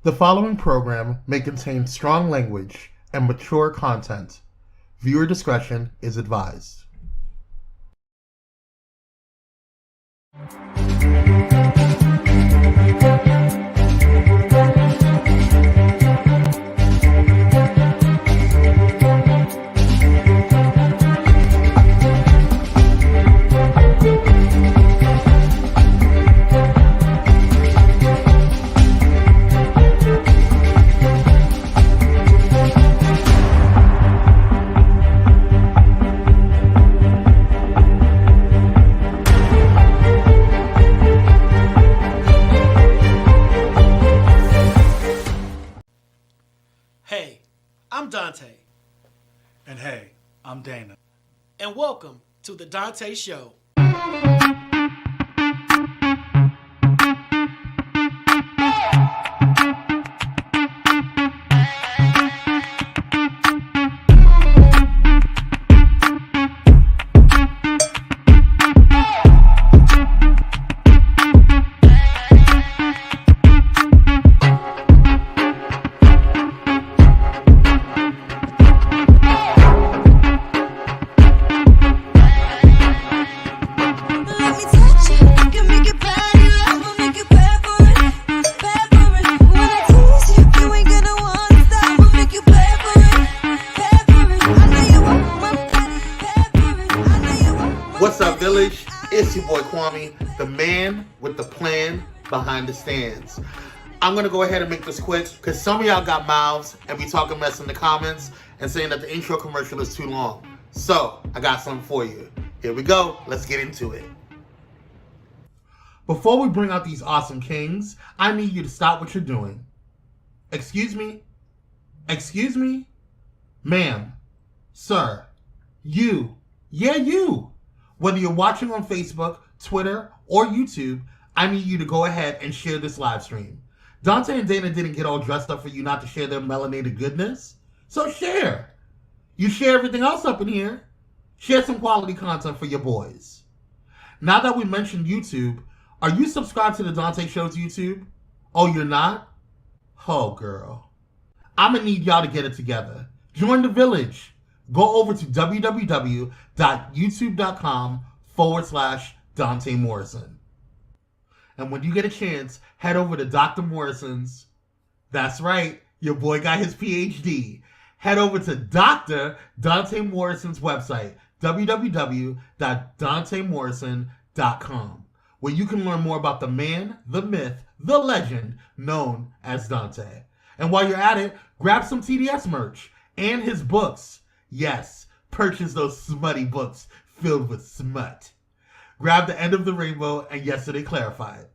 The following program may contain strong language and mature content. Viewer discretion is advised. Hey, I'm Donta. And hey, I'm Dana. And welcome to the Donta Show. What's up, Village? It's your boy Kwame, the man with the plan behind the stands. I'm going to go ahead and make this quick because some of y'all got mouths and be talking mess in the comments and saying that the intro commercial is too long. So, I got something for you. Here we go. Let's get into it. Before we bring out these awesome kings, I need you to stop what you're doing. Excuse me? Excuse me? Ma'am, sir, you. Whether you're watching on Facebook, Twitter, or YouTube, I need you to go ahead and share this live stream. Donta and Dana didn't get all dressed up for you not to share their melanated goodness. So share. You share everything else up in here. Share some quality content for your boys. Now that we mentioned YouTube, are you subscribed to the Donta Show's YouTube? Oh, you're not? Oh, girl. I'm going to need y'all to get it together. Join the village. Go over to www.youtube.com/Donta Morrison. And when you get a chance, head over to Dr. Morrison's. That's right, your boy got his PhD. Head over to Dr. Donta Morrison's website, www.dontamorrison.com, where you can learn more about the man, the myth, the legend known as Donta. And while you're at it, grab some TDS merch and his books. Yes, purchase those smutty books filled with smut. Grab The End of the Rainbow and Yesterday Clarified.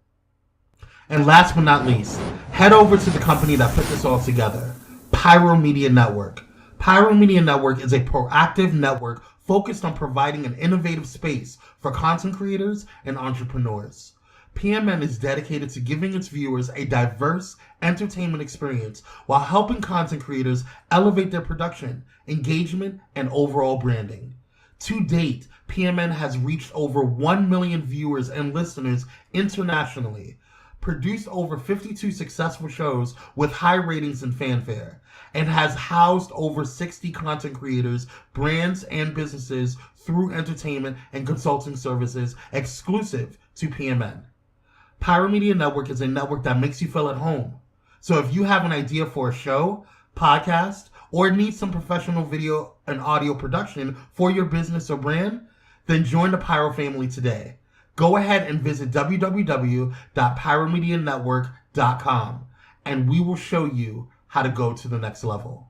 And last but not least, head over to the company that put this all together, Pyro Media Network. Pyro Media Network is a proactive network focused on providing an innovative space for content creators and entrepreneurs. PMN is dedicated to giving its viewers a diverse entertainment experience while helping content creators elevate their production, engagement, and overall branding. To date, PMN has reached over 1 million viewers and listeners internationally, produced over 52 successful shows with high ratings and fanfare, and has housed over 60 content creators, brands, and businesses through entertainment and consulting services exclusive to PMN. Pyro Media Network is a network that makes you feel at home. So if you have an idea for a show, podcast, or need some professional video and audio production for your business or brand, then join the Pyro family today. Go ahead and visit www.pyromedianetwork.com and we will show you how to go to the next level.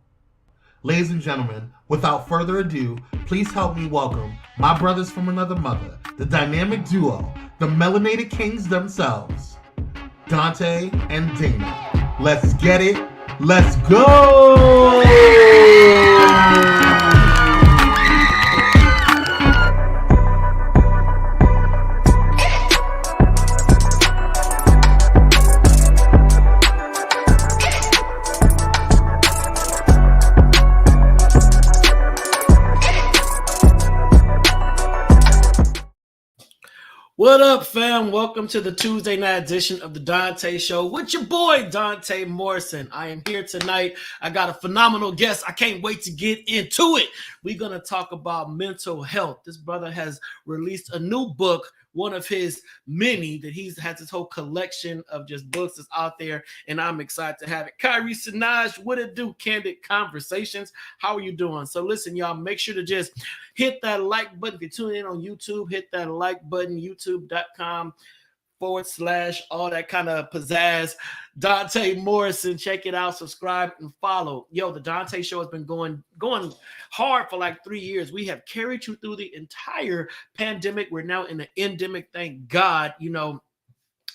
Ladies and gentlemen, without further ado, please help me welcome my brothers from another mother, the dynamic duo, the melanated kings themselves, Donta and Dana. Let's get it. Let's go! What up, fam? Welcome to the Tuesday night edition of the Donta Show with your boy, Donta Morrison. I am here tonight. I got a phenomenal guest. I can't wait to get into it. We're going to talk about mental health. This brother has released a new book, one of his many that he's had this whole collection of just books that's out there, and I'm excited to have it. Kyrie Sinaj, what it do? Candid Conversations. How are you doing? So listen, y'all, make sure to just hit that like button. If you're tuning in on YouTube, hit that like button, youtube.com/ all that kind of pizzazz. Donta Morrison, check it out, subscribe and follow. Yo, the Donta Show has been going hard for like 3 years. We have carried you through the entire pandemic. We're now in the endemic. Thank God,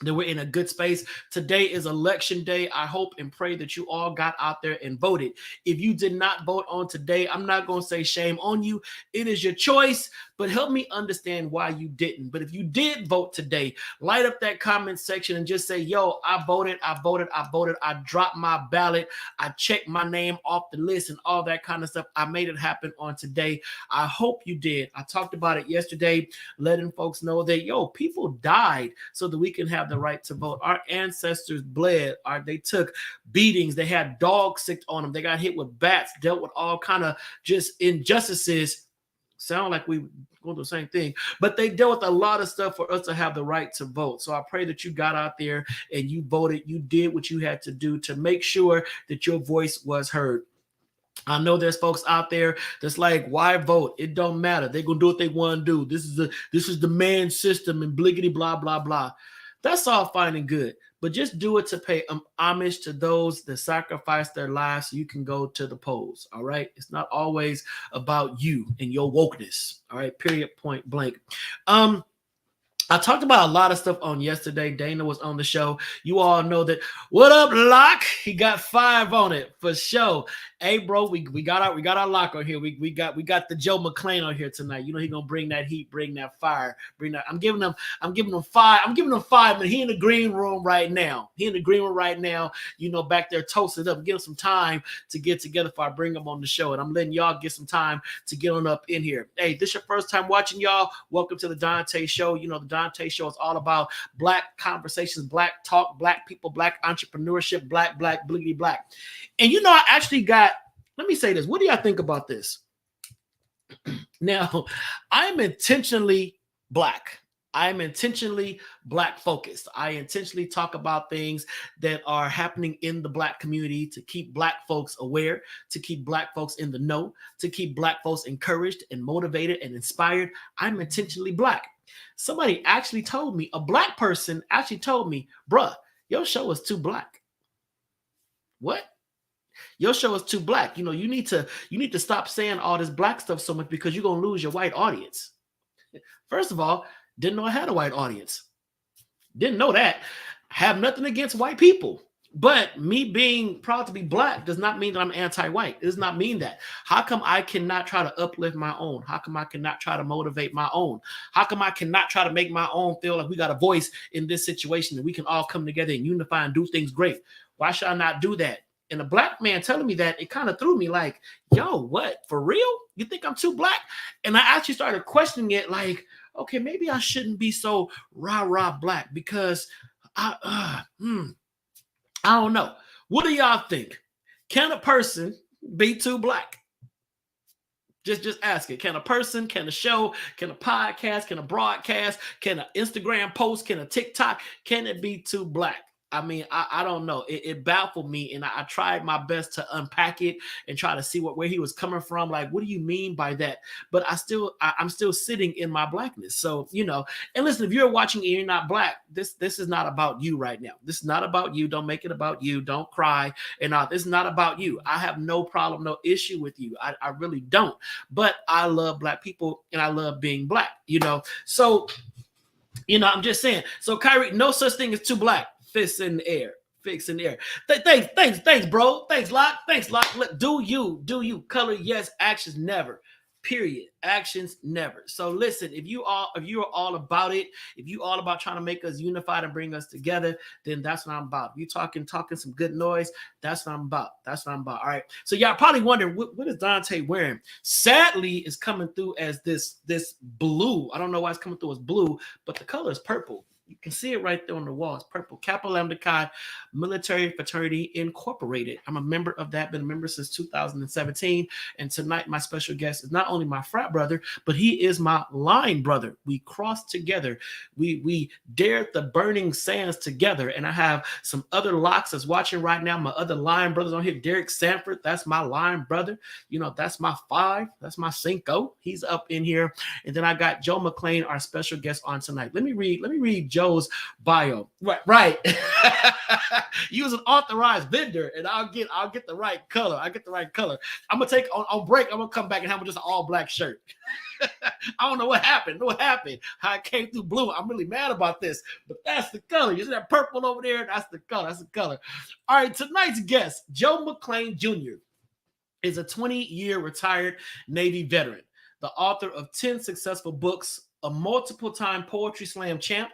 that we're in a good space. Today is election day. I hope and pray that you all got out there and voted. If you did not vote on today, I'm not going to say shame on you. It is your choice, but help me understand why you didn't. But if you did vote today, light up that comment section and just say, yo, I voted. I dropped my ballot. I checked my name off the list and all that kind of stuff. I made it happen on today. I hope you did. I talked about it yesterday, letting folks know that, people died so that we can have the right to vote. Our ancestors bled. They took beatings. They had dogs sick on them. They got hit with bats, dealt with all kind of just injustices. Sound like we go through the same thing, but they dealt with a lot of stuff for us to have the right to vote. So I pray that you got out there and you voted. You did what you had to do to make sure that your voice was heard. I know there's folks out there that's like, why vote? It don't matter. They're gonna do what they want to do. This is the man system and bliggity blah blah blah. That's all fine and good, but just do it to pay homage to those that sacrifice their lives so you can go to the polls. All right, it's not always about you and your wokeness. All right, period, point blank. I talked about a lot of stuff on yesterday. Dana was on the show. You all know that. What up, Lock? He got 5 on it for sure. Hey, bro, we got our Lock on here. We got the Joe McClain on here tonight. He gonna bring that heat, bring that fire, bring that. I'm giving him 5. I'm giving him 5, but he in the green room right now. Back there toasted up. Give him some time to get together before I bring him on the show, and I'm letting y'all get some time to get on up in here. Hey, this your first time watching, y'all? Welcome to the Donta Show. The Donta Show is all about black conversations, black talk, black people, black entrepreneurship, black, bliggity black. And I actually got, let me say this. What do y'all think about this? Now, I'm intentionally black. I'm intentionally black focused. I intentionally talk about things that are happening in the black community to keep black folks aware, to keep black folks in the know, to keep black folks encouraged and motivated and inspired. I'm intentionally black. Somebody actually told me, a black person actually told me, bruh, your show is too black. What? Your show is too black. You need to stop saying all this black stuff so much because you're going to lose your white audience. First of all, didn't know I had a white audience. Didn't know that. Have nothing against white people. But me being proud to be black does not mean that I'm anti-white. It does not mean that. How come I cannot try to uplift my own? How come I cannot try to motivate my own? How come I cannot try to make my own feel like we got a voice in this situation and we can all come together and unify and do things great? Why should I not do that? And a black man telling me that, it kind of threw me like, yo, what? For real? You think I'm too black? And I actually started questioning it like, okay, maybe I shouldn't be so rah-rah black because I don't know. What do y'all think? Can a person be too black? Just ask it. Can a person, can a show, can a podcast, can a broadcast, can an Instagram post, can a TikTok, can it be too black? I mean, I don't know. It baffled me, and I tried my best to unpack it and try to see where he was coming from. Like, what do you mean by that? But I'm still sitting in my blackness. So, and listen, if you're watching and you're not black, this is not about you right now. This is not about you. Don't make it about you. Don't cry. And this is not about you. I have no problem, no issue with you. I really don't. But I love black people, and I love being black, So, I'm just saying. So, Kyrie, no such thing as too black. Fists in the air. Fix in the air. Thanks, bro. Thanks, Lock. Look, do you. Color, yes. Actions, never. period. Actions never. So listen, if you are all about it, if you all about trying to make us unified and bring us together, then that's what I'm about. If you talking some good noise, that's what I'm about. That's what I'm about. All right. So y'all probably wondering what is Donta wearing? Sadly, it's coming through as this blue. I don't know why it's coming through as blue, but the color is purple. You can see it right there on the wall. It's purple. Kappa Lambda Chi Military Fraternity Incorporated. I'm a member of that. Been a member since 2017. And tonight, my special guest is not only my frat brother, but he is my line brother. We crossed together. We dared the burning sands together. And I have some other locks that's watching right now. My other line brothers on here. Derek Sanford, that's my line brother. You know, that's my 5. That's my Cinco. He's up in here. And then I got Joe McClain, our special guest on tonight. Let me read Joe's bio. Right. You was an authorized vendor, and I'll get the right color. I get the right color. I'm gonna take on break. I'm gonna come back and have just an all black shirt. I don't know what happened. How it came through blue. I'm really mad about this, but that's the color. You see that purple over there? That's the color. All right, tonight's guest, Joe McClain Jr., is a 20-year retired Navy veteran, the author of 10 successful books, a multiple-time poetry slam champ,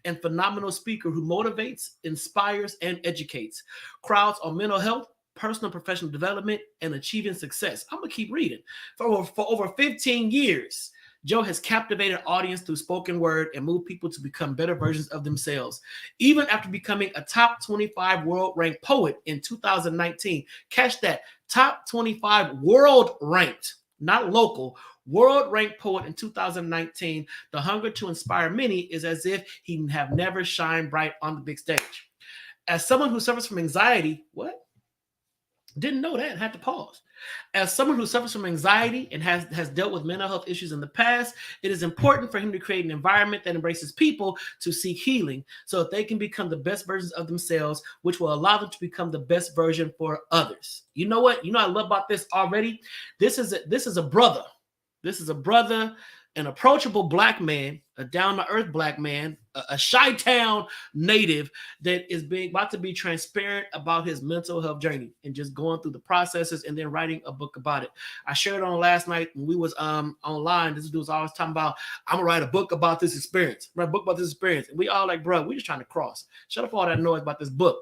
and phenomenal speaker who motivates, inspires, and educates crowds on mental health, personal and professional development, and achieving success. I'm going to keep reading. For over 15 years, Joe has captivated audience through spoken word and moved people to become better versions of themselves. Even after becoming a top 25 world-ranked poet in 2019. Catch that, top 25 world-ranked, not local, world-ranked poet in 2019, the hunger to inspire many is as if he have never shined bright on the big stage. As someone who suffers from anxiety, what? Didn't know that, had to pause. As someone who suffers from anxiety and has dealt with mental health issues in the past, it is important for him to create an environment that embraces people to seek healing so that they can become the best versions of themselves, which will allow them to become the best version for others. You know what? You know what I love about this already? This is a brother. This is a brother, an approachable black man, a down-to-earth black man, a Chi-Town native that is about to be transparent about his mental health journey and just going through the processes and then writing a book about it. I shared on last night when we was online. This dude was always talking about, I'm gonna write a book about this experience. And we all like, bro, we just trying to cross. Shut up all that noise about this book.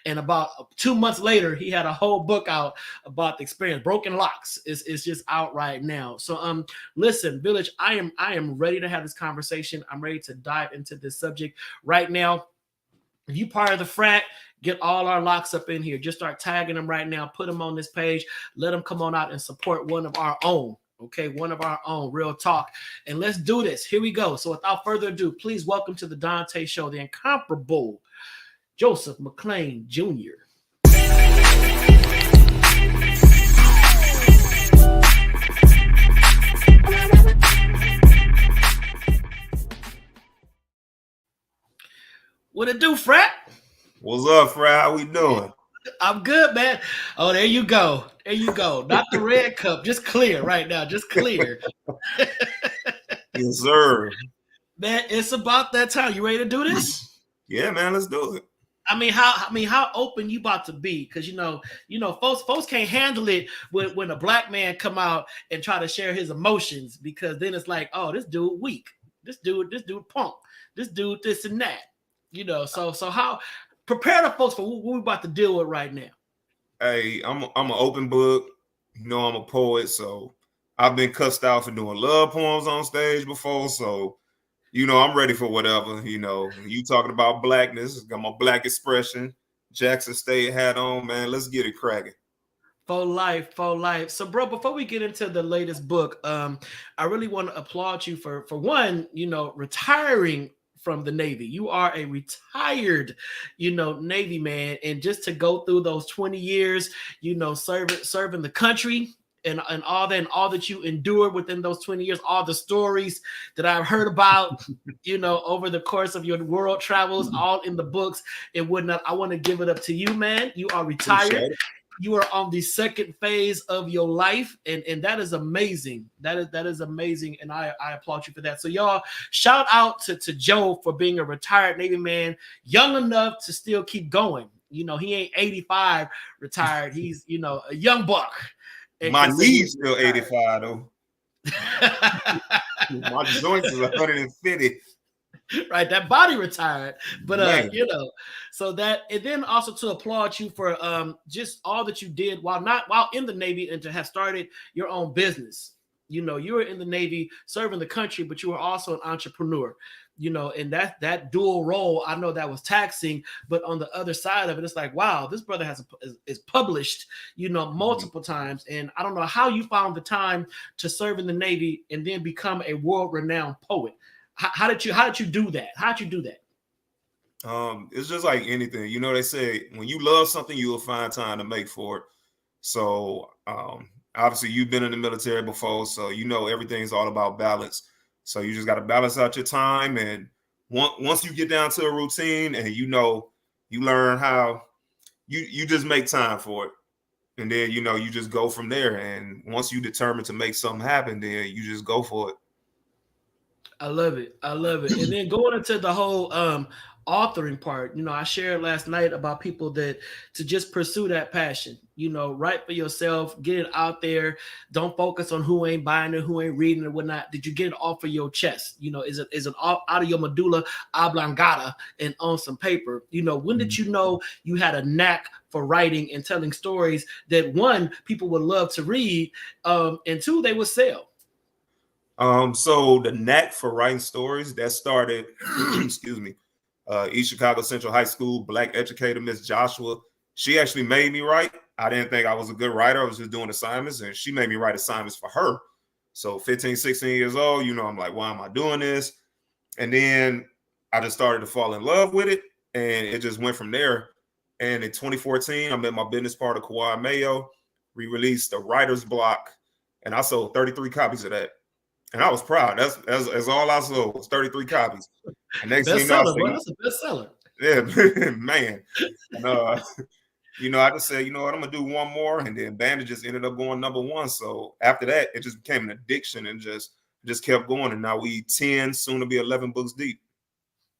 And about 2 months later, he had a whole book out about the experience. Broken Locks is just out right now. So listen, Village, I am ready to have this conversation. I'm ready to dive into this subject right now. If you part of the frat, get all our locks up in here. Just start tagging them right now. Put them on this page. Let them come on out and support one of our own. Okay, one of our own, real talk. And let's do this. Here we go. So without further ado, please welcome to the Donta Show, the incomparable Joseph McClain Jr. What it do, frat? What's up, frat? How we doing? I'm good, man. Oh, there you go. Not the red cup, just clear right now. Just clear. Yes, sir. Man, it's about that time. You ready to do this? Yeah, man, let's do it. I mean, how open you about to be? Because you know, folks can't handle it when a black man come out and try to share his emotions, because then it's like, oh, this dude weak, this dude punk, this dude this and that, you know. So how prepare the folks for what we're about to deal with right now. Hey, I'm an open book. You know, I'm a poet, so I've been cussed out for doing love poems on stage before, so. You know, I'm ready for whatever, you know. You talking about blackness, got my black expression, Jackson State hat on, man. Let's get it cracking. For life. So, bro, before we get into the latest book, I really want to applaud you for one, you know, retiring from the Navy. You are a retired, you know, Navy man. And just to go through those 20 years, you know, serving the country, and all that you endured within those 20 years, all the stories that I've heard about, you know, over the course of your world travels, all in the books and whatnot. I want to give it up to you, man. You are retired. You are on the second phase of your life, and that is amazing. That is amazing, and I applaud you for that. So y'all, shout out to Joe for being a retired Navy man, young enough to still keep going. You know, he ain't 85 retired. He's, you know, a young buck. My knee's still 85 though. My joints is 150. Right, that body retired, but Man. you know, so that, and then also to applaud you for just all that you did while in the Navy, and to have started your own business. You know, you were in the Navy serving the country, but you were also an entrepreneur. You know, and that dual role, I know that was taxing, but on the other side of it, it's like, wow, this brother is published, you know, multiple times, and I don't know how you found the time to serve in the Navy and then become a world-renowned poet. How did you do that? How did you do that? It's just like anything. You know, they say when you love something, you will find time to make for it. So obviously you've been in the military before, so you know everything's all about balance. So you just got to balance out your time, and once you get down to a routine, and you know, you learn how you just make time for it, and then you know you just go from there. And once you determine to make something happen, then you just go for it. I love it. I love it. And then going into the whole authoring part, you know, I shared last night about people that to just pursue that passion, you know, write for yourself, get it out there. Don't focus on who ain't buying it, who ain't reading it, whatnot. Did you get it off of your chest? You know, is it out of your medulla oblongata and on some paper? You know, when did you know you had a knack for writing and telling stories that, one, people would love to read, and two, they would sell? So the knack for writing stories, that started, excuse me, East Chicago Central High School, Black educator, Miss Joshua. She actually made me write. I didn't think I was a good writer. I was just doing assignments, and she made me write assignments for her. So 15, 16 years old, you know, I'm like, why am I doing this? And then I just started to fall in love with it, and it just went from there. And in 2014, I met my business partner, Kawhi Mayo. We released a writer's block, and I sold 33 copies of that. And I was proud. That's all I sold was 33 copies. And next thing you know, that's a bestseller. Yeah, man. And, you know, I just said, you know what, I'm gonna do one more, and then Bandages ended up going #1. So after that, it just became an addiction, and just kept going. And now we 10, soon to be 11 books deep.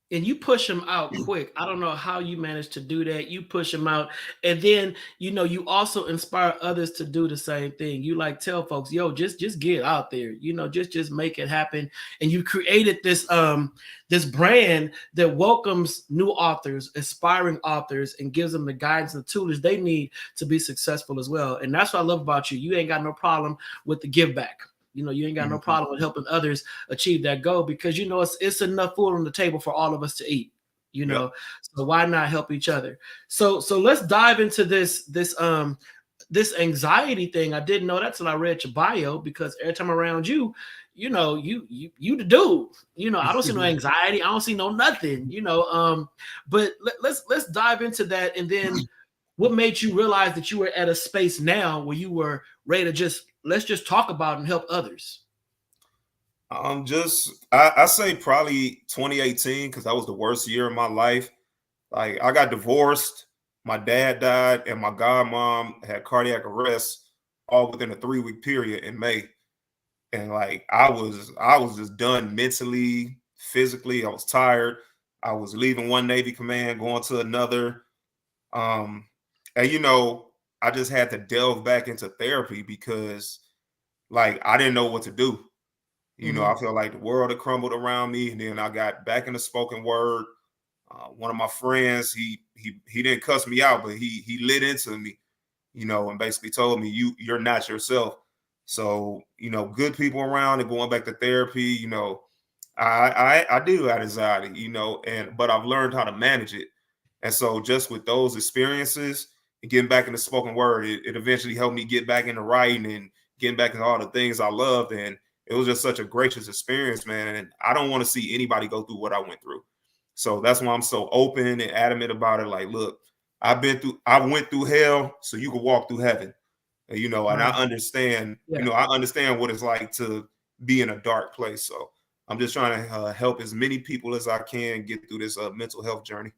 And you push them out quick. I don't know how you managed to do that. You push them out, and then you know you also inspire others to do the same thing. You like tell folks, "Yo, just get out there. You know, just make it happen." And you created this this brand that welcomes new authors, aspiring authors, and gives them the guidance and the tools they need to be successful as well. And that's what I love about you. You ain't got no problem with the give back. You know, you ain't got no problem with helping others achieve that goal, because, you know, it's enough food on the table for all of us to eat, you know. Yep. So why not help each other? So let's dive into this anxiety thing. I didn't know that till I read your bio, because every time around you, you know, you the dude. You know, I don't see no anxiety. I don't see no nothing, you know. But let's dive into that, and then what made you realize that you were at a space now where you were ready to let's just talk about and help others? I say probably 2018, because that was the worst year of my life. Like, I got divorced, my dad died, and my godmom had cardiac arrest all within a 3-week period in May. And like I was just done mentally, physically. I was tired. I was leaving one Navy command, going to another. And you know, I just had to delve back into therapy, because like I didn't know what to do. You know, I felt like the world had crumbled around me. And then I got back into spoken word. One of my friends, he didn't cuss me out, but he lit into me, you know, and basically told me, you're not yourself. So, you know, good people around and going back to therapy, you know, I do have anxiety, you know, but I've learned how to manage it. And so just with those experiences and getting back into spoken word, it eventually helped me get back into writing and getting back into all the things I loved. And it was just such a gracious experience, man. And I don't want to see anybody go through what I went through. So that's why I'm so open and adamant about it. Like, look, I went through hell so you can walk through heaven. You know, and I understand, you know, I understand what it's like to be in a dark place. So I'm just trying to help as many people as I can get through this mental health journey.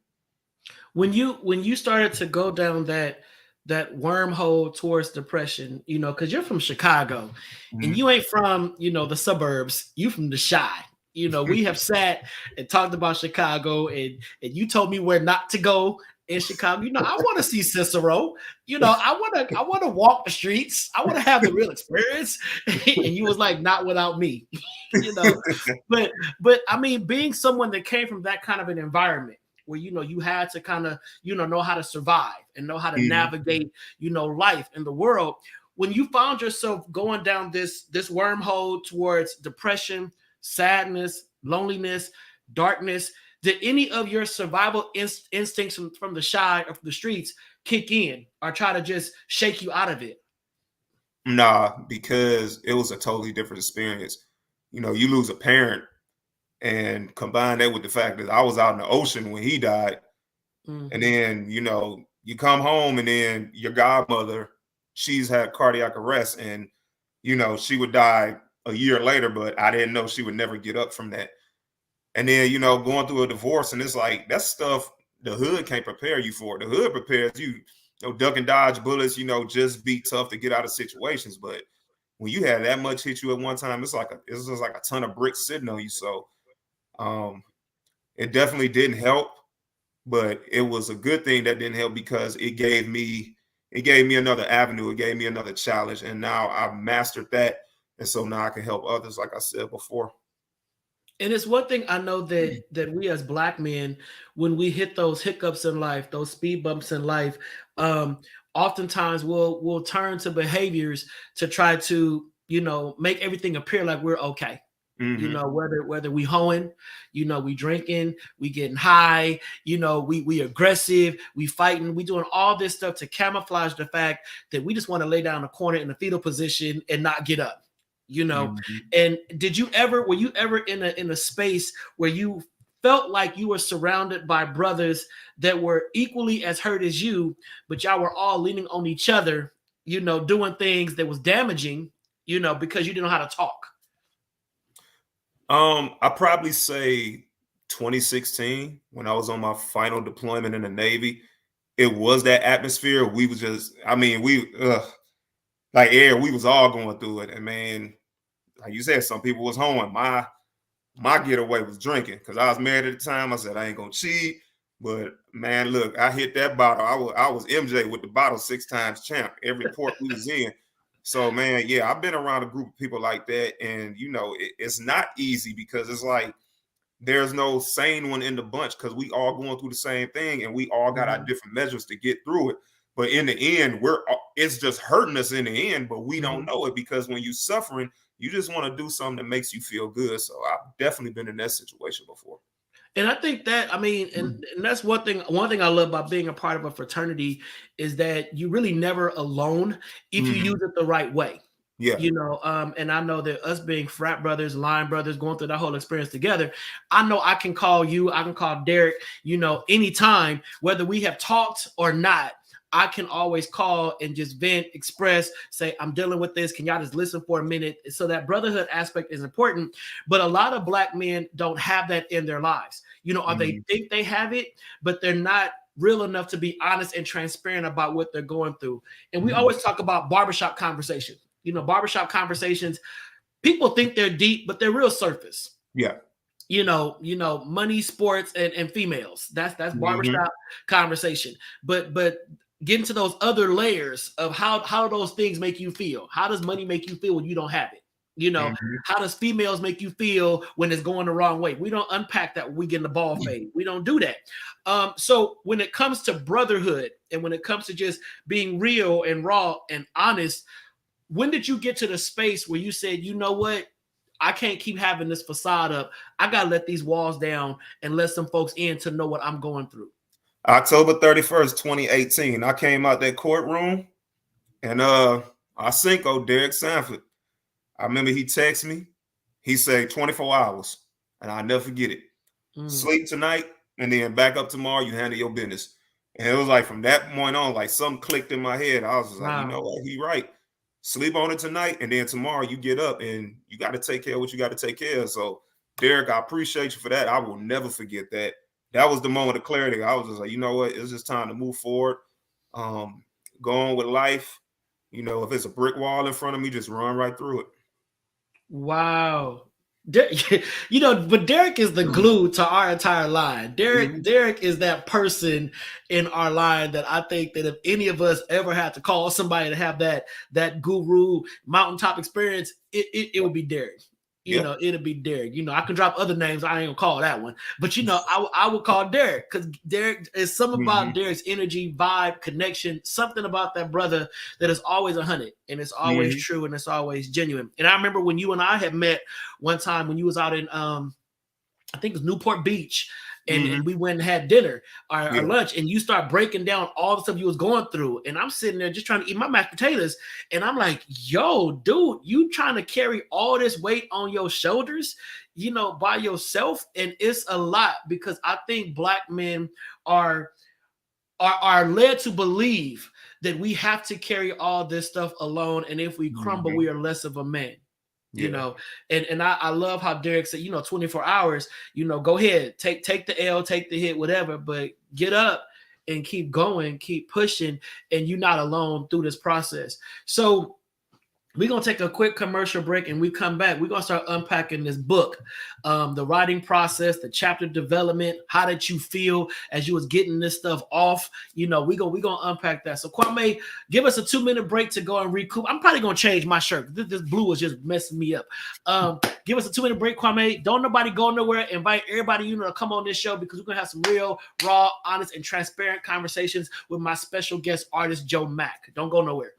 When you started to go down that wormhole towards depression, you know, because you're from Chicago and you ain't from, you know, the suburbs, you from the Chi. You know, we have sat and talked about Chicago, and you told me where not to go in Chicago. I want to see Cicero. I want to walk the streets. I want to have the real experience. And you was like, not without me. But I mean, being someone that came from that kind of an environment where you had to kind of know how to survive and know how to navigate life in the world. When you found yourself going down this wormhole towards depression, sadness, loneliness, darkness, did any of your survival instincts from the shy or from the streets kick in or try to just shake you out of it? Nah, because it was a totally different experience. You lose a parent, and combine that with the fact that I was out in the ocean when he died. And then, you come home and then your godmother, she's had cardiac arrest, and, she would die a year later, but I didn't know she would never get up from that. And then, going through a divorce, and it's like, that's stuff the hood can't prepare you for. The hood prepares you, duck and dodge bullets, just be tough to get out of situations. But when you have that much hit you at one time, it's just like a ton of bricks sitting on you. So it definitely didn't help, but it was a good thing that didn't help because it gave me another avenue. It gave me another challenge. And now I've mastered that. And so now I can help others, like I said before. And it's one thing I know that we as Black men, when we hit those hiccups in life, those speed bumps in life, oftentimes we'll turn to behaviors to try to, make everything appear like we're okay. Whether we hoeing, we drinking, we getting high, we aggressive, we fighting, we doing all this stuff to camouflage the fact that we just want to lay down in a corner in a fetal position and not get up. And were you ever in a space where you felt like you were surrounded by brothers that were equally as hurt as you, but y'all were all leaning on each other, doing things that was damaging, because you didn't know how to talk? I probably say 2016 when I was on my final deployment in the Navy. It was that atmosphere. We was just, we was all going through it. And man, like you said, some people was home. My getaway was drinking because I was married at the time. I said I ain't gonna cheat, but man, look, I hit that bottle. I was MJ with the bottle 6 times champ every port we was in. So man, yeah, I've been around a group of people like that, and it's not easy because it's like there's no sane one in the bunch because we all going through the same thing, and we all got our different measures to get through it. But in the end, it's just hurting us in the end, but we don't know it because when you're suffering, you just want to do something that makes you feel good. So I've definitely been in that situation before. And I think that, and that's one thing I love about being a part of a fraternity is that you really never alone if you use it the right way. Yeah. And I know that us being frat brothers, line brothers, going through that whole experience together, I know I can call you, I can call Derek, anytime, whether we have talked or not. I can always call and just vent, express, say, I'm dealing with this. Can y'all just listen for a minute? So that brotherhood aspect is important. But a lot of Black men don't have that in their lives, or they think they have it, but they're not real enough to be honest and transparent about what they're going through. And we always talk about barbershop conversations. Barbershop conversations, people think they're deep, but they're real surface. Yeah. Money, sports, and females. That's barbershop conversation. But get into those other layers of how those things make you feel. How does money make you feel when you don't have it? How does females make you feel when it's going the wrong way? We don't unpack that when we get in the ball fade. We don't do that. So when it comes to brotherhood and when it comes to just being real and raw and honest, when did you get to the space where you said, you know what? I can't keep having this facade up. I got to let these walls down and let some folks in to know what I'm going through. October 31st, 2018, I came out that courtroom and I Cinco, Derek Sanford. I remember he texted me. He said 24 hours and I'll never forget it. Sleep tonight and then back up tomorrow. You handle your business. And it was like from that point on, like something clicked in my head. I was just like, you know what? He right. Sleep on it tonight and then tomorrow you get up and you got to take care of what you got to take care of. So Derek, I appreciate you for that. I will never forget that. That was the moment of clarity. I was just like, you know what? It's just time to move forward. Go on with life. If it's a brick wall in front of me, just run right through it. Wow. You know, but Derek is the glue to our entire line. Derek is that person in our line that I think that if any of us ever had to call somebody to have that guru mountaintop experience, it would be Derek. You know, it'll be Derek. You know, I can drop other names. I ain't gonna call that one, but you know, I would call Derek because Derek is something about Derek's energy, vibe, connection, something about that brother that is always 100 and it's always true and it's always genuine. And I remember when you and I had met one time when you was out in I think it was Newport Beach. And we went and had dinner or lunch, and you start breaking down all the stuff you was going through. And I'm sitting there just trying to eat my mashed potatoes. And I'm like, yo, dude, you trying to carry all this weight on your shoulders, you know, by yourself. And it's a lot because I think Black men are led to believe that we have to carry all this stuff alone. And if we crumble, we are less of a man. You know, and I love how Derek said, you know, 24 hours, you know, go ahead, take the L, take the hit, whatever, but get up and keep going, keep pushing, and you're not alone through this process. So we're going to take a quick commercial break, and we come back. We're going to start unpacking this book, the writing process, the chapter development. How did you feel as you was getting this stuff off? You know, we're going to unpack that. So Kwame, give us a 2-minute break to go and recoup. I'm probably going to change my shirt. This blue is just messing me up. Give us a 2-minute break, Kwame. Don't nobody go nowhere. Invite everybody, you know, to come on this show because we're going to have some real, raw, honest, and transparent conversations with my special guest artist, Joe Mack. Don't go nowhere.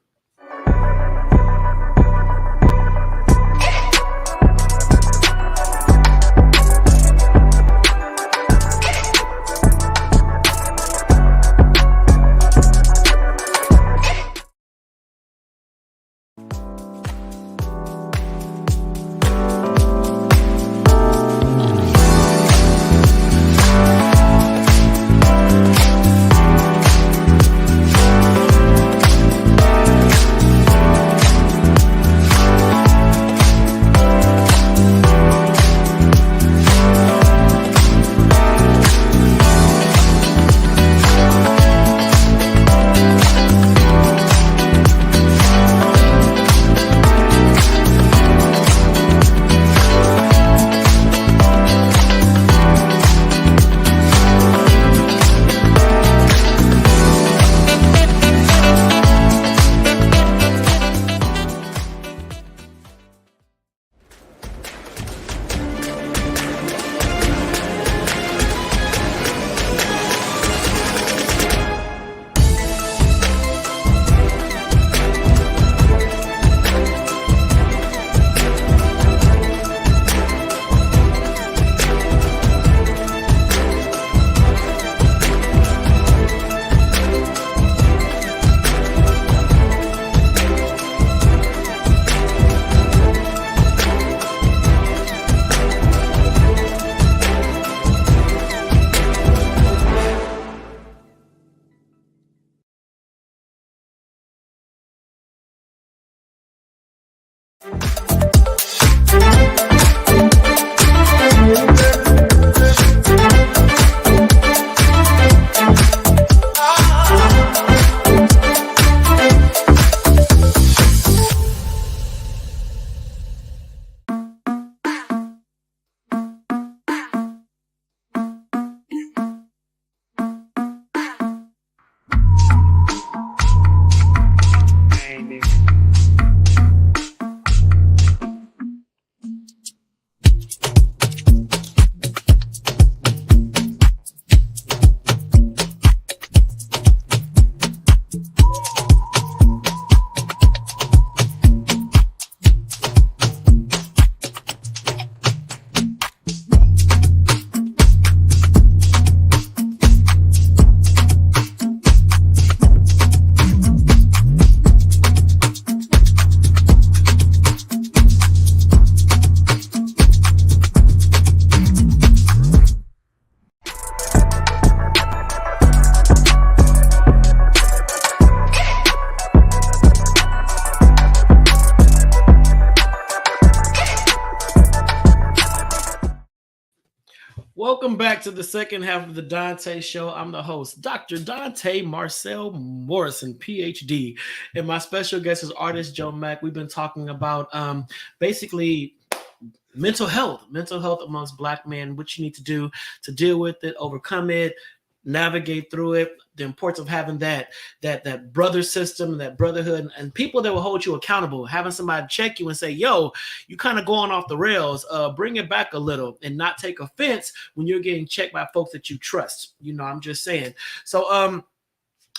Welcome back to the second half of the Donta Show. I'm the host, Dr. Donta Marcel Morrison, PhD. And my special guest is artist Joe Mack. We've been talking about basically mental health amongst Black men, what you need to do to deal with it, overcome it, navigate through it, the importance of having that brother system, that brotherhood, and people that will hold you accountable, having somebody check you and say, yo, you kind of going off the rails, bring it back a little, and not take offense when you're getting checked by folks that you trust. I'm just saying. So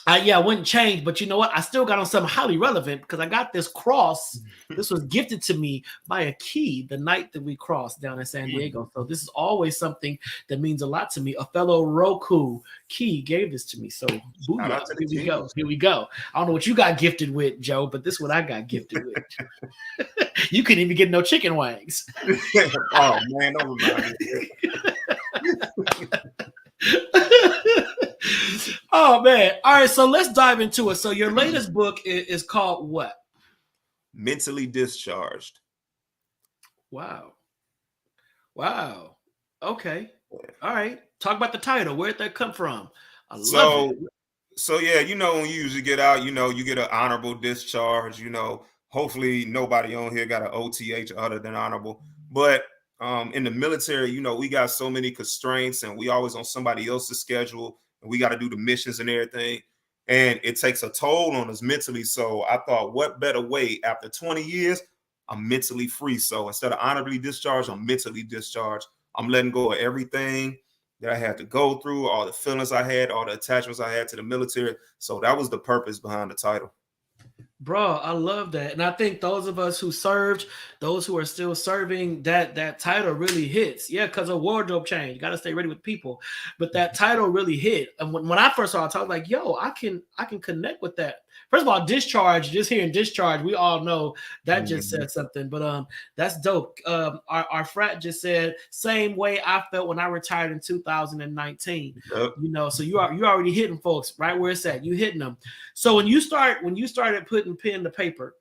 I wouldn't change, but you know what? I still got on something highly relevant because I got this cross. This was gifted to me by a key the night that we crossed down in San Diego. So this is always something that means a lot to me. A fellow Roku key gave this to me. So booyah. Here we go. I don't know what you got gifted with, Joe, but this is what I got gifted with. You couldn't even get no chicken wings. Oh man, don't remind me. Oh man. All right, so let's dive into it. So your latest book is called what? Mentally Discharged. Wow. Okay. All right. Talk about the title. Where'd that come from? I love it. So yeah, when you usually get out, you get an honorable discharge. Hopefully nobody on here got an OTH other than honorable. But in the military, we got so many constraints, and we always on somebody else's schedule, and we got to do the missions and everything, and it takes a toll on us mentally. So I thought, what better way? After 20 years, I'm mentally free. So instead of honorably discharged, I'm mentally discharged. I'm letting go of everything that I had to go through, all the feelings I had, all the attachments I had to the military. So that was the purpose behind the title. Bro, I love that. And I think those of us who served, those who are still serving, that title really hits. Yeah, because of wardrobe change. You got to stay ready with people. But that title really hit. And when I first saw it, I was like, yo, I can connect with that. First of all, discharge, just hearing discharge, we all know that just said something. But that's dope. Our frat just said, same way I felt when I retired in 2019. Yep. So you already hitting folks right where it's at. You hitting them. So when you started putting pen to paper,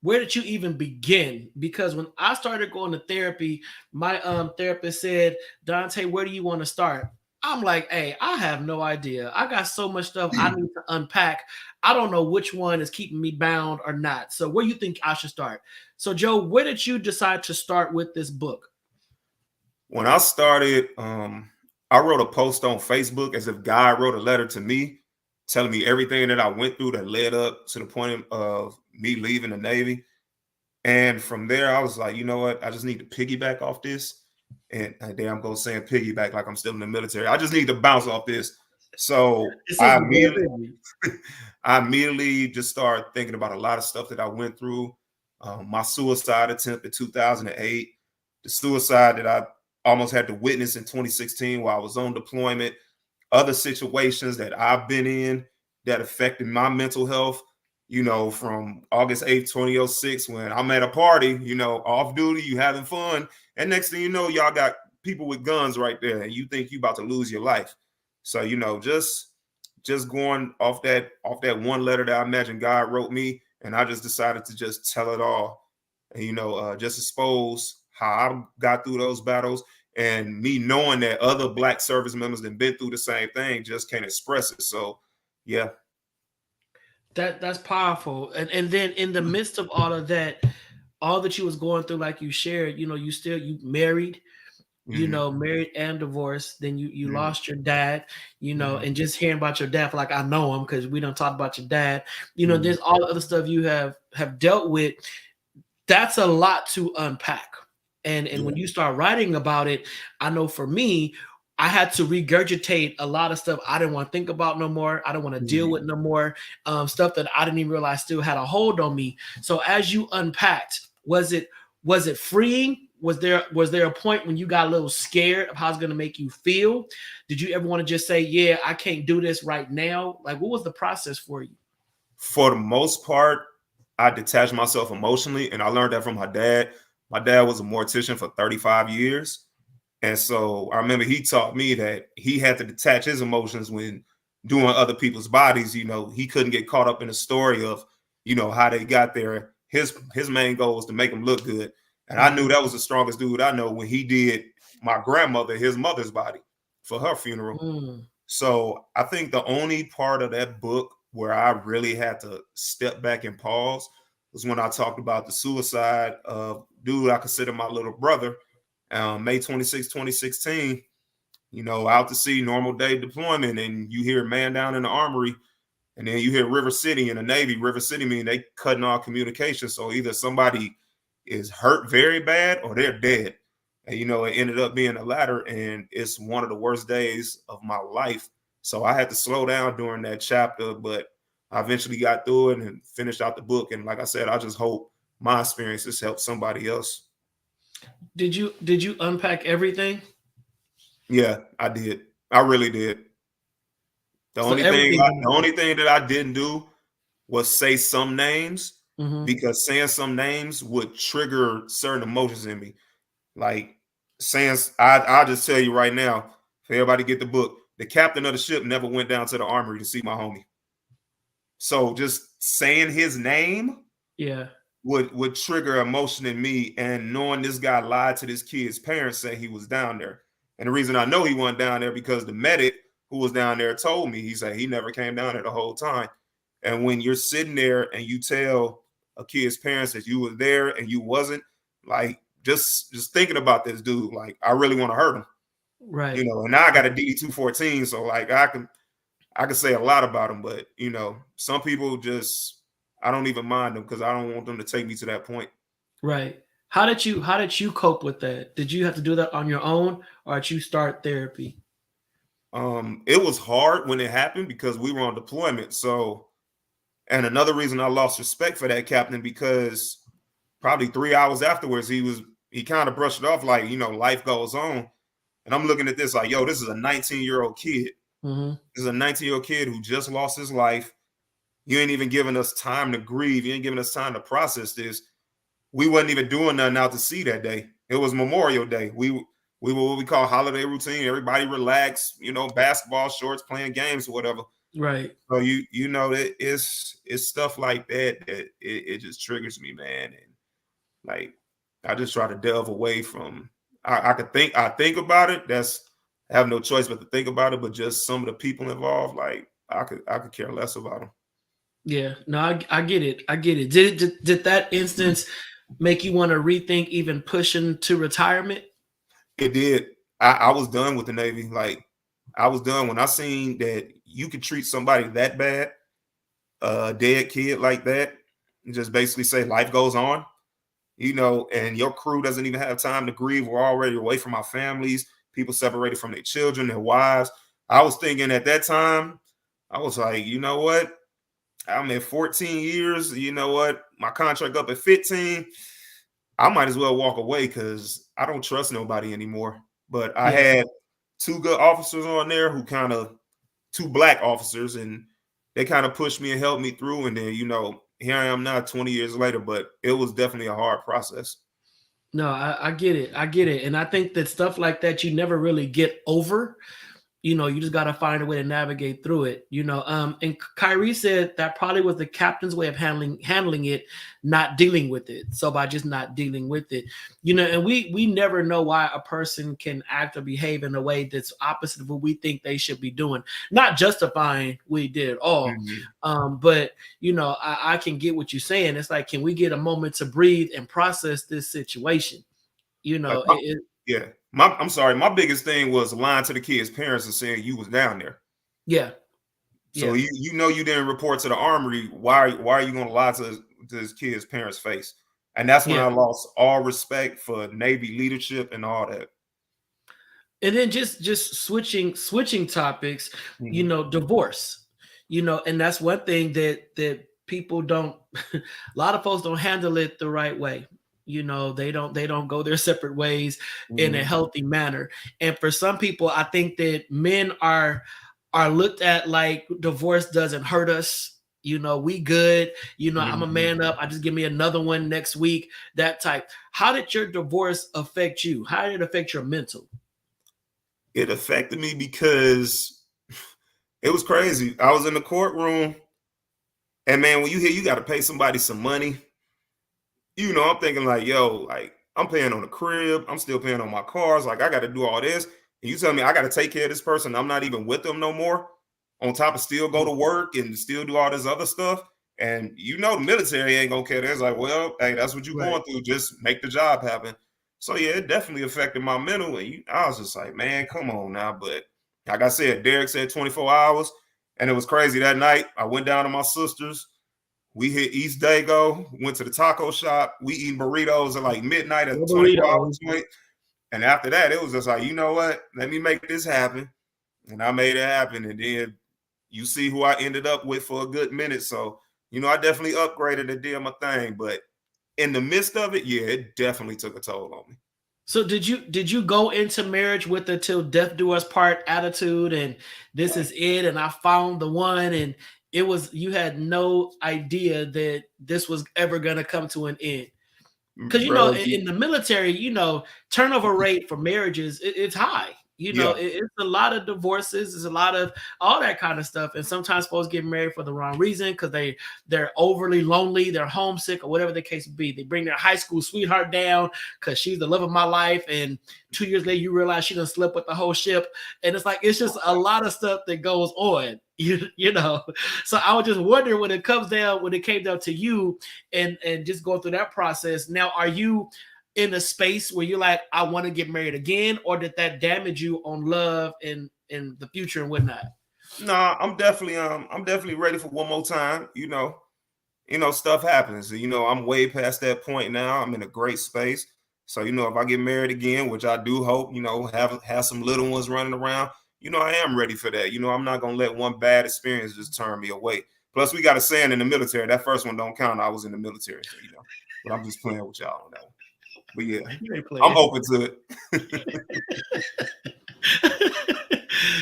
where did you even begin? Because when I started going to therapy, my therapist said, Donta, where do you want to start? I'm like, hey, I have no idea. I got so much stuff I need to unpack. I don't know which one is keeping me bound or not. So where do you think I should start? So Joe, where did you decide to start with this book? When I started, I wrote a post on Facebook as if God wrote a letter to me, telling me everything that I went through that led up to the point of me leaving the Navy. And from there, I was like, you know what? I just need to piggyback off this. And there I'm going saying piggyback like I'm still in the military. I just need to bounce off this. So I immediately just started thinking about a lot of stuff that I went through. My suicide attempt in 2008, the suicide that I almost had to witness in 2016 while I was on deployment, other situations that I've been in that affected my mental health, from August 8th, 2006, when I'm at a party, off duty, you having fun. And next thing you know, y'all got people with guns right there, and you think you about to lose your life. So, just going off that one letter that I imagine God wrote me, and I just decided to just tell it all, and, just expose how I got through those battles, and me knowing that other Black service members that been through the same thing just can't express it. So, yeah. That's powerful. And then in the midst of all of that, all that you was going through, like you shared, you married, married and divorced. Then you lost your dad, and just hearing about your dad, like I know him because we don't talk about your dad. There's all the other stuff you have dealt with. That's a lot to unpack. And when you start writing about it, I know for me, I had to regurgitate a lot of stuff I didn't want to think about no more. I don't want to deal with no more stuff that I didn't even realize still had a hold on me. So as you unpacked, was it freeing? Was there a point when you got a little scared of how it's going to make you feel? Did you ever want to just say, yeah, I can't do this right now? Like, what was the process for you? For the most part, I detached myself emotionally, and I learned that from my dad. My dad was a mortician for 35 years. And so I remember he taught me that he had to detach his emotions when doing other people's bodies. He couldn't get caught up in the story of, how they got there. His main goal was to make them look good. And I knew that was the strongest dude I know when he did my grandmother, his mother's body for her funeral. So I think the only part of that book where I really had to step back and pause was when I talked about the suicide of dude I consider my little brother. May 26, 2016, out to sea, normal day deployment, and you hear man down in the armory, and then you hear River City in the Navy. River City mean they cutting off communication. So either somebody is hurt very bad or they're dead. And, it ended up being the latter, and it's one of the worst days of my life. So I had to slow down during that chapter, but I eventually got through it and finished out the book. And like I said, I just hope my experiences help somebody else. Did you unpack everything? Yeah, I did. I really did. The only thing that I didn't do was say some names, because saying some names would trigger certain emotions in me. Like saying, I'll just tell you right now, for everybody get the book, the captain of the ship never went down to the armory to see my homie. So just saying his name would trigger emotion in me. And knowing this guy lied to this kid's parents, saying he was down there. And the reason I know he wasn't down there because the medic who was down there told me, he said he never came down there the whole time. And when you're sitting there and you tell a kid's parents that you were there and you wasn't, like, just thinking about this dude, like, I really want to hurt him. Right. And now I got a DD-214, so like I can say a lot about him, but some people just, I don't even mind them because I don't want them to take me to that point. Right. How did you cope with that? Did you have to do that on your own, or did you start therapy? It was hard when it happened because we were on deployment. So, and another reason I lost respect for that captain, because probably 3 hours afterwards, he kind of brushed it off like, life goes on. And I'm looking at this like, yo, this is a 19-year-old kid. This is a 19-year-old kid who just lost his life. You ain't even giving us time to grieve. You ain't giving us time to process this. We wasn't even doing nothing out to sea that day. It was Memorial Day. We were what we call holiday routine. Everybody relaxed, basketball shorts, playing games or whatever. Right. So that it's stuff like that it just triggers me, man. And like I just try to delve away from. I think about it. I have no choice but to think about it. But just some of the people involved, like I could care less about them. Yeah, no, I get it. I get it. Did that instance make you want to rethink even pushing to retirement? It did. I was done with the Navy. Like I was done when I seen that you could treat somebody that bad, a dead kid like that, and just basically say life goes on, and your crew doesn't even have time to grieve. We're already away from our families, people separated from their children, their wives. I was thinking at that time, I was like, you know what? I'm at 14 years. You know what? My contract up at 15. I might as well walk away because I don't trust nobody anymore. But I had two good officers on there two black officers, and they kind of pushed me and helped me through. And then, here I am now 20 years later, but it was definitely a hard process. No, I get it. I get it. And I think that stuff like that, you never really get over. You just got to find a way to navigate through it, and Kyrie said that probably was the captain's way of handling it, not dealing with it. So by just not dealing with it, and we never know why a person can act or behave in a way that's opposite of what we think they should be doing, not justifying what he did at all. But, I can get what you're saying. It's like, can we get a moment to breathe and process this situation? Yeah. I'm sorry. My biggest thing was lying to the kid's parents and saying you was down there. Yeah. So you didn't report to the armory. Why are you going to lie to this kid's parents' face? And that's when I lost all respect for Navy leadership and all that. And then just switching topics, divorce, and that's one thing that people don't. A lot of folks don't handle it the right way. They don't go their separate ways in a healthy manner. And for some people, I think that men are looked at like divorce doesn't hurt us. We good. I'm a man up. I just give me another one next week, that type. How did your divorce affect you? How did it affect your mental? It affected me because it was crazy. I was in the courtroom, and man, when you hear you got to pay somebody some money, I'm thinking like, yo, like I'm paying on the crib. I'm still paying on my cars. Like I got to do all this. And you tell me I got to take care of this person. I'm not even with them no more. On top of still go to work and still do all this other stuff. And you know the military ain't gonna care. It's like, well, hey, that's what you're going through. Just make the job happen. So yeah, it definitely affected my mental. And I was just like, man, come on now. But like I said, Derek said 24 hours. And it was crazy that night. I went down to my sister's. We hit East Dago, went to the taco shop. We eating burritos at like midnight at the 24-hour point. And after that, it was just like, you know what? Let me make this happen. And I made it happen. And then you see who I ended up with for a good minute. So, you know, I definitely upgraded and did my thing. But in the midst of it, yeah, it definitely took a toll on me. So did you go into marriage with the till death do us part attitude and this is it and I found the one, and it was, you had no idea that this was ever going to come to an end? Because, you know, in the military, you know, turnover rate for marriages, it's high. You know, it's a lot of divorces. It's a lot of all that kind of stuff. And sometimes folks get married for the wrong reason because they're overly lonely, they're homesick, or whatever the case would be. They bring their high school sweetheart down because she's the love of my life. And 2 years later, you realize she done slept with the whole ship. And it's like, it's just a lot of stuff that goes on, you know. So I was just wondering when it came down to you and just going through that process. Now, are you in a space where you're like, I want to get married again, or did that damage you on love and the future and whatnot? No, I'm definitely ready for one more time. You know, stuff happens. You know, I'm way past that point now. I'm in a great space. So, you know, if I get married again, which I do hope, you know, have some little ones running around, you know, I am ready for that. You know, I'm not gonna let one bad experience just turn me away. Plus, we got a saying in the military, that first one don't count. I was in the military, so, you know, but I'm just playing with y'all on that one. But yeah, I'm open to it.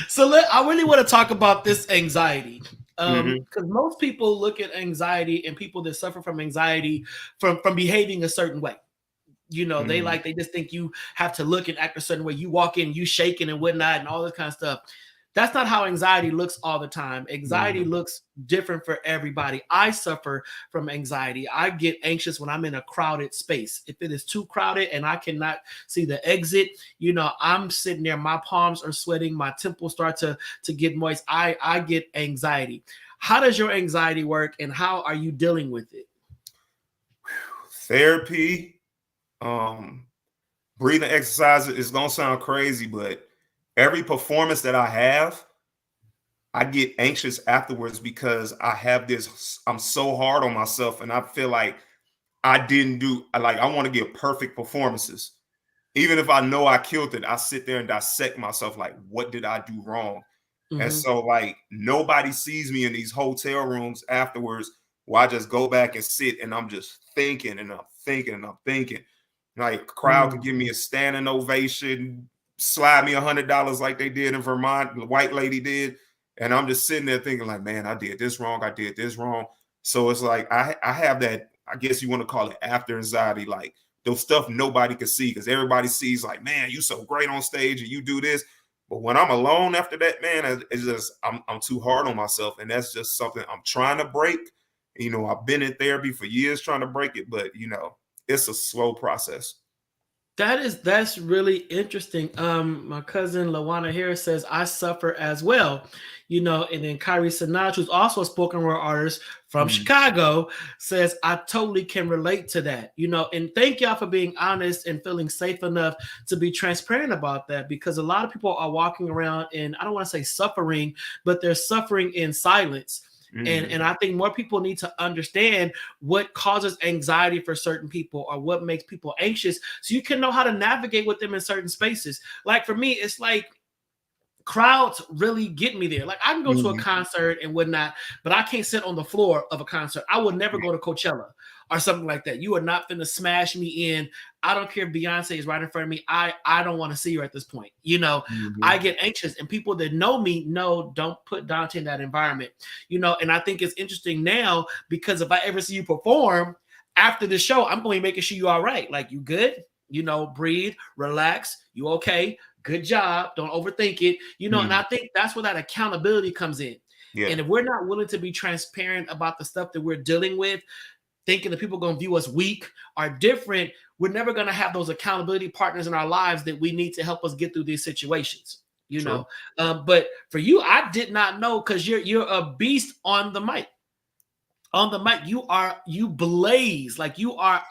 So I really want to talk about this anxiety. Because most people look at anxiety and people that suffer from anxiety from behaving a certain way. You know, they just think you have to look and act a certain way. You walk in, you shaking and whatnot and all this kind of stuff. That's not how anxiety looks all the time. Anxiety looks different for everybody. I suffer from anxiety. I get anxious when I'm in a crowded space. If it is too crowded and I cannot see the exit, you know, I'm sitting there, my palms are sweating, my temples start to get moist. I get anxiety. How does your anxiety work and how are you dealing with it? Therapy, breathing exercises is going to sound crazy, but every performance that I have, I get anxious afterwards because I'm so hard on myself and I feel like I want to give perfect performances. Even if I know I killed it, I sit there and dissect myself like, what did I do wrong? And so like nobody sees me in these hotel rooms afterwards where I just go back and sit and I'm just thinking and I'm thinking and I'm thinking. Like crowd could give me a standing ovation, slide me $100 like they did in Vermont, the white lady did. And I'm just sitting there thinking like, man, I did this wrong. I did this wrong. So it's like, I have that, I guess you want to call it after anxiety, like those stuff nobody can see because everybody sees like, man, you so great on stage and you do this. But when I'm alone after that, man, it's just, I'm too hard on myself. And that's just something I'm trying to break. You know, I've been in therapy for years trying to break it, but you know, it's a slow process. That's really interesting. My cousin Lawana Harris says I suffer as well, you know, and then Kyrie Sinatra, who's also a spoken word artist from Chicago, says I totally can relate to that, you know, and thank y'all for being honest and feeling safe enough to be transparent about that, because a lot of people are walking around and I don't want to say suffering, but they're suffering in silence. And I think more people need to understand what causes anxiety for certain people or what makes people anxious so you can know how to navigate with them in certain spaces. Like for me, it's like crowds really get me there. Like I can go to a concert and whatnot, but I can't sit on the floor of a concert. I would never go to Coachella or something like that. You are not finna smash me in. I don't care if Beyonce is right in front of me. I don't want to see her at this point. You know, I get anxious, and people that know me know don't put Donta in that environment. You know, and I think it's interesting now because if I ever see you perform after the show, I'm going to be making sure you're all right. Like, you good? You know, breathe, relax. You okay? Good job. Don't overthink it. You know, and I think that's where that accountability comes in. Yeah. And if we're not willing to be transparent about the stuff that we're dealing with, thinking that people are going to view us weak or different, we're never going to have those accountability partners in our lives that we need to help us get through these situations, you know. But for you, I did not know, because you're a beast on the mic. On the mic, you blaze like you are.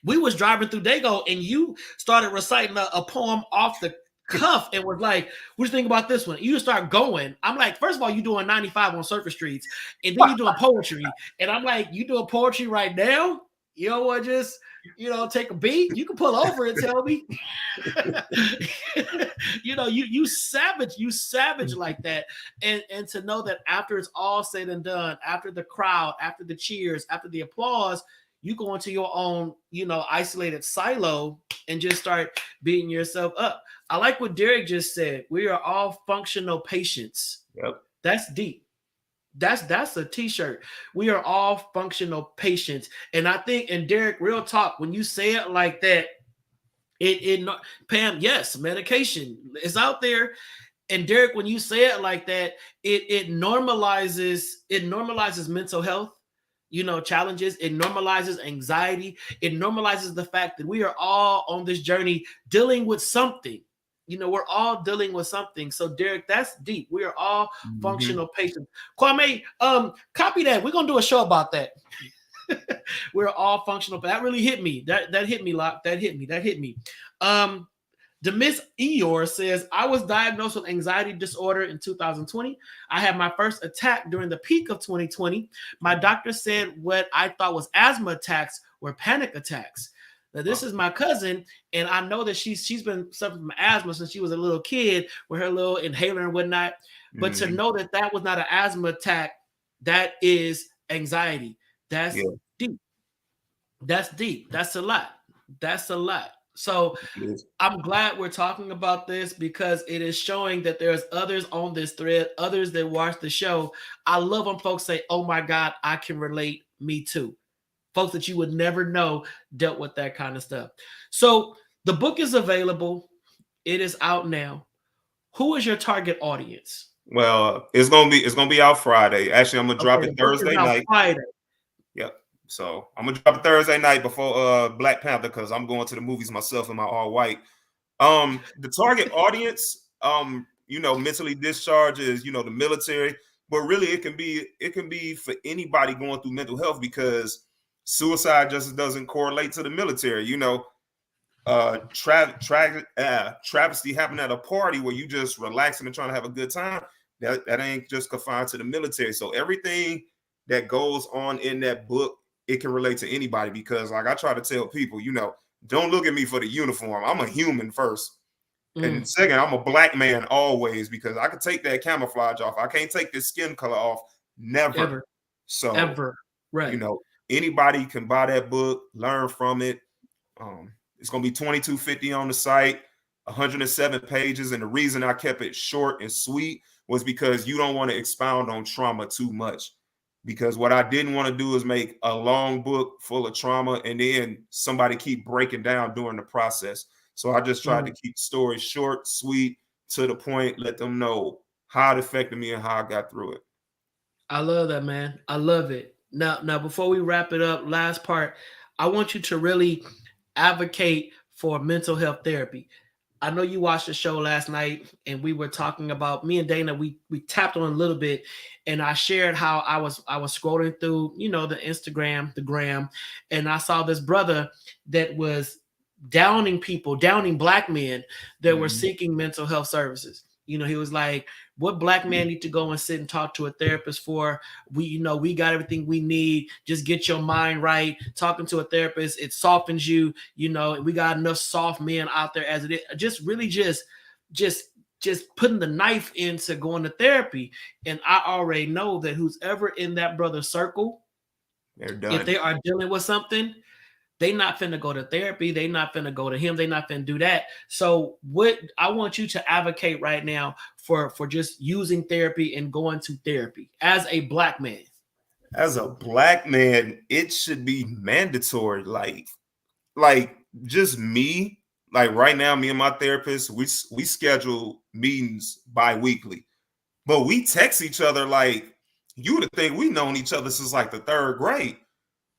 We was driving through Dago, and you started reciting a poem off the cuff, and was like, "What do you think about this one?" You start going. I'm like, first of all, you doing 95 on Surface Streets, and then you doing poetry, and I'm like, you doing poetry right now? You know what? Just take a beat. You can pull over and tell me. You savage like that, and to know that after it's all said and done, after the crowd, after the cheers, after the applause, you go into your own isolated silo and just start beating yourself up. I like what Derek just said. We are all functional patients. Yep. That's deep. That's a t-shirt. We are all functional patients. And I think, and Derek, real talk, when you say it like that, it Pam, yes, medication is out there. And Derek, when you say it like that, it normalizes mental health, challenges. It normalizes anxiety. It normalizes the fact that we are all on this journey dealing with something. We're all dealing with something. So Derek, that's deep. We are all functional patients. Kwame, copy that. We're gonna do a show about that. We're all functional. But that really hit me. That hit me, Locke. That hit me. Demis Eeyore says, I was diagnosed with anxiety disorder in 2020. I had my first attack during the peak of 2020. My doctor said what I thought was asthma attacks were panic attacks. Now, this is my cousin, and I know that she's been suffering from asthma since she was a little kid with her little inhaler and whatnot. But to know that was not an asthma attack, that is anxiety. That's deep. That's deep. That's a lot. So I'm glad we're talking about this because it is showing that there's others on this thread, others that watch the show. I love when folks say, oh my God, I can relate, me too. Folks that you would never know dealt with that kind of stuff. So the book is available. It is out now. Who is your target audience? Well, it's gonna be out Friday. Actually, I'm gonna drop it Thursday night. Friday. Yep. So I'm gonna drop it Thursday night before Black Panther because I'm going to the movies myself in my all white. The target audience, mentally discharged is the military, but really it can be for anybody going through mental health because suicide just doesn't correlate to the military. Travesty happened at a party where you just relaxing and trying to have a good time. That ain't just confined to the military. So everything that goes on in that book, it can relate to anybody because like I try to tell people, don't look at me for the uniform. I'm a human first. And second, I'm a black man always because I can take that camouflage off. I can't take this skin color off. Never. Ever. So ever. Right. Anybody can buy that book, learn from it. It's going to be $22.50 on the site, 107 pages. And the reason I kept it short and sweet was because you don't want to expound on trauma too much. Because what I didn't want to do is make a long book full of trauma and then somebody keep breaking down during the process. So I just tried to keep stories short, sweet, to the point, let them know how it affected me and how I got through it. I love that, man. I love it. Now, before we wrap it up, last part, I want you to really advocate for mental health therapy. I know you watched the show last night and we were talking about, me and Dana, we tapped on a little bit and I shared how I was scrolling through, the Instagram, the gram, and I saw this brother that was downing black men that were seeking mental health services. He was like, what black man need to go and sit and talk to a therapist for? We got everything we need. Just get your mind right. Talking to a therapist, it softens you, and we got enough soft men out there as it is. Just really just putting the knife into going to therapy. And I already know that who's ever in that brother's circle, they're done. If they are dealing with something, they not finna go to therapy. They not finna go to him. They not finna do that. So what I want you to advocate right now for just using therapy and going to therapy as a black man. As a black man, it should be mandatory. Like just me, like right now, me and my therapist, we schedule meetings bi-weekly, but we text each other like you would think we known each other since like the third grade.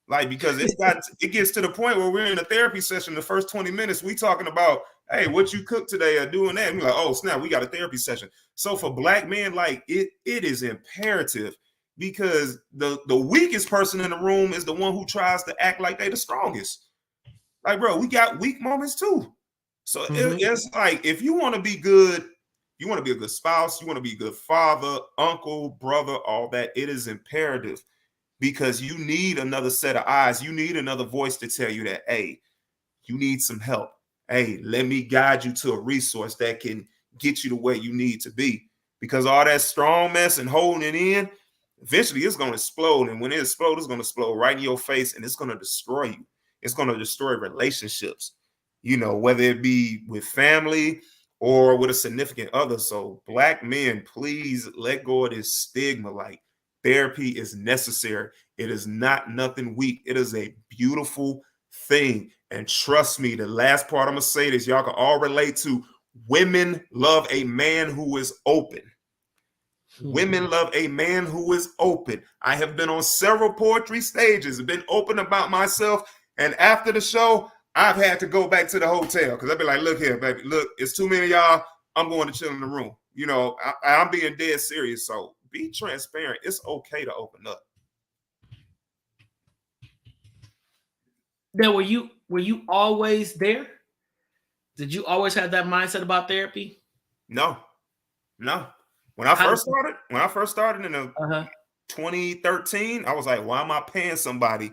Like, because it gets to the point where we're in a therapy session, the first 20 minutes, we talking about, hey, what you cooked today or doing that. And we're like, oh, snap, we got a therapy session. So for black men, like it is imperative. because the weakest person in the room is the one who tries to act like they the strongest. Like, bro, we got weak moments too. So it's like, if you want to be good, you want to be a good spouse, you want to be a good father, uncle, brother, all that, it is imperative, because you need another set of eyes. You need another voice to tell you that, hey, you need some help. Hey, let me guide you to a resource that can get you to where you need to be. Because all that strong mess and holding it in, eventually it's going to explode. And when it explodes, it's going to explode right in your face, and it's going to destroy you. It's going to destroy relationships, you know, whether it be with family or with a significant other. So Black men, please let go of this stigma. Like, therapy is necessary. It is not nothing weak. It is a beautiful thing. And trust me, the last part I'm going to say this, y'all can all relate to: women love a man who is open. Women love a man who is open. I have been on several poetry stages, been open about myself. And after the show, I've had to go back to the hotel because I'd be like, look here, baby, look, it's too many of y'all. I'm going to chill in the room. You know, I'm being dead serious. So be transparent. It's okay to open up. Now, were you always there? Did you always have that mindset about therapy? No. When I first started in 2013, I was like, why am I paying somebody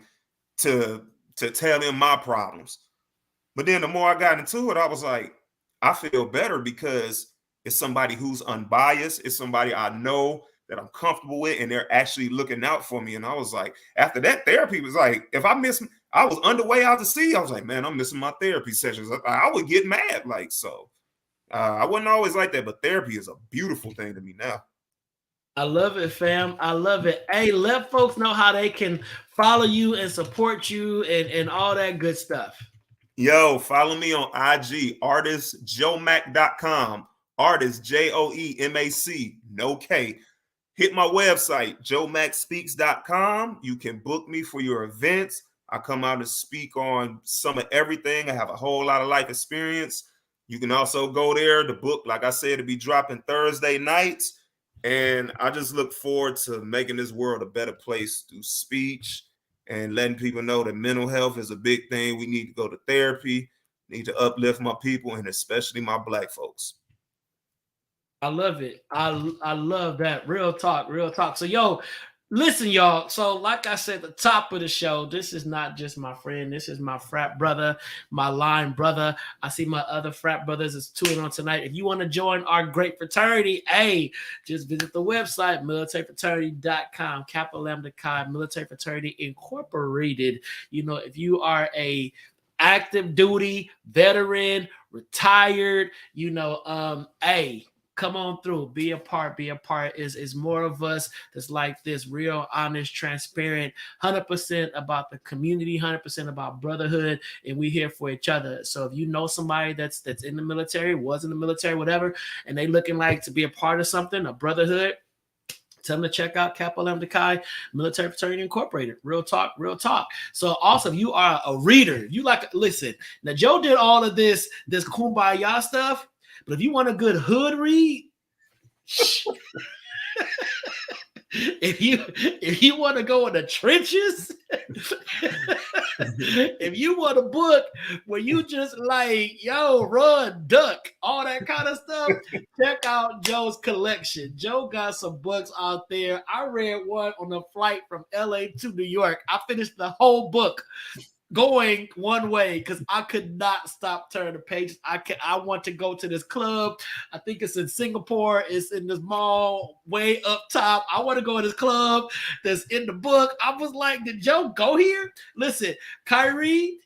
to tell them my problems? But then the more I got into it, I was like, I feel better because it's somebody who's unbiased. It's somebody I know that I'm comfortable with, and they're actually looking out for me. And I was like, after that, therapy was like, if I was underway out to sea, I was like, man, I'm missing my therapy sessions. I would get mad. Like, so I wasn't always like that, but therapy is a beautiful thing to me now. I love it, fam. I love it. Hey, let folks know how they can follow you and support you and all that good stuff. Yo, follow me on IG, artistjoemac.com. Artist, JOEMAC, no K. Hit my website, joemacspeaks.com. You can book me for your events. I come out and speak on some of everything. I have a whole lot of life experience. You can also go there. The book, like I said, to be dropping Thursday nights. And I just look forward to making this world a better place through speech and letting people know that mental health is a big thing. We need to go to therapy, need to uplift my people, and especially my Black folks. I love it. I love that. Real talk. So, yo, listen, y'all. So, like I said at the top of the show, this is not just my friend. This is my frat brother, my line brother. I see my other frat brothers is tuning on tonight. If you want to join our great fraternity, hey, just visit the website, militaryfraternity.com, capital Lambda Chi, Military Fraternity Incorporated. You know, if you are a active duty, veteran, retired, you know, hey, come on through, be a part. Is more of us that's like this, real, honest, transparent, 100% about the community, 100% about brotherhood, and we here for each other. So if you know somebody that's in the military, was in the military, whatever, and they looking like to be a part of something, a brotherhood, tell them to check out Kappa Lambda Chi, Military Fraternity Incorporated. Real talk. So also, if you are a reader, you like, listen, now Joe did all of this kumbaya stuff, but if you want a good hood read, if you want to go in the trenches, if you want a book where you just like, yo, run, duck, all that kind of stuff, check out Joe's collection. Joe got some books out there. I read one on the flight from LA to New York. I finished the whole book going one way because I could not stop turning the pages. I want to go to this club. I think it's in Singapore. It's in this mall way up top. I want to go to this club that's in the book. I was like, did Joe go here? Listen, Kyrie,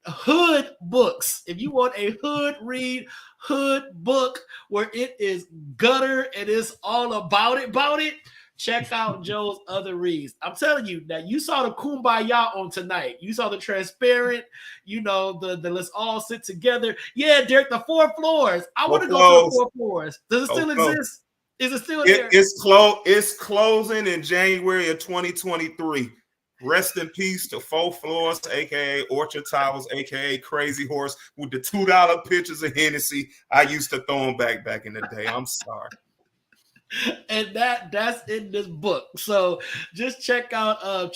hood books. If you want a hood read, hood book where it is gutter and it's all about it, check out Joe's other reads. I'm telling you that you saw the kumbaya on tonight. You saw the transparent, you know, the let's all sit together. Yeah, Derek, the 4 floors. I want to go to the 4 floors. Does it still exist? Is it still there? It's closing in January of 2023. Rest in peace to 4 floors, aka Orchard Towers, aka Crazy Horse, with the $2 pictures of Hennessy. I used to throw them back in the day. I'm sorry. And that's in this book. So just check out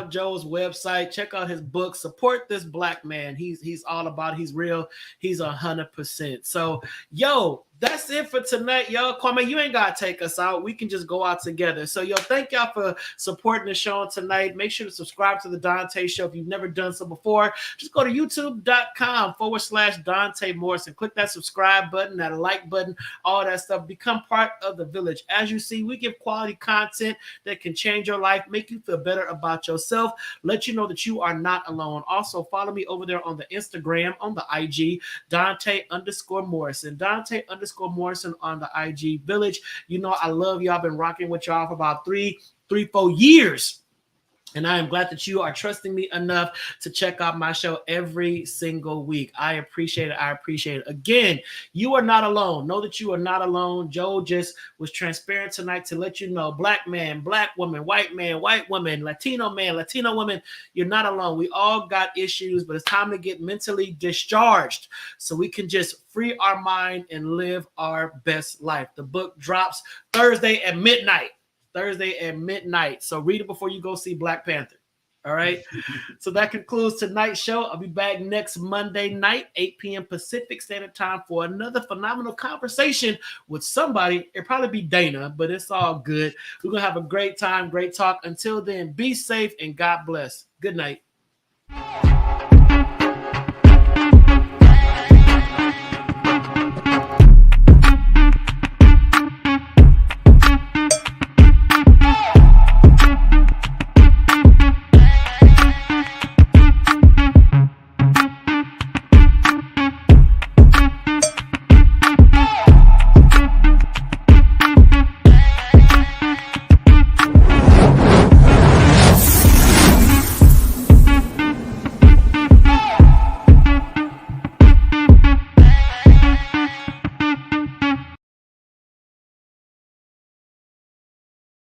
Joe's website, check out his book, support this black man. He's all about, he's real, he's 100%. So yo, that's it for tonight, yo. Kwame, you ain't gotta take us out. We can just go out together. So yo, thank y'all for supporting the show tonight. Make sure to subscribe to the Donta Show if you've never done so before. Just go to youtube.com/Donta Morrison. Click that subscribe button, that like button, all that stuff. Become part of the village. As you see, we give quality content that can change your life, make you feel better about yourself, let you know that you are not alone. Also, follow me over there on the Instagram, on the IG, Donta_Morrison. Donta_Morrison on the IG village. You know, I love y'all. I've been rocking with y'all for about 4 years. And I am glad that you are trusting me enough to check out my show every single week. I appreciate it. I appreciate it. Again, you are not alone. Know that you are not alone. Joe just was transparent tonight to let you know, black man, black woman, white woman, Latino man, Latino woman, you're not alone. We all got issues, but it's time to get mentally discharged so we can just free our mind and live our best life. The book drops Thursday at midnight. So read it before you go see Black Panther. All right. So that concludes tonight's show. I'll be back next Monday night, 8 p.m. Pacific Standard Time for another phenomenal conversation with somebody. It'll probably be Dana, but it's all good. We're going to have a great time, great talk. Until then, be safe and God bless. Good night.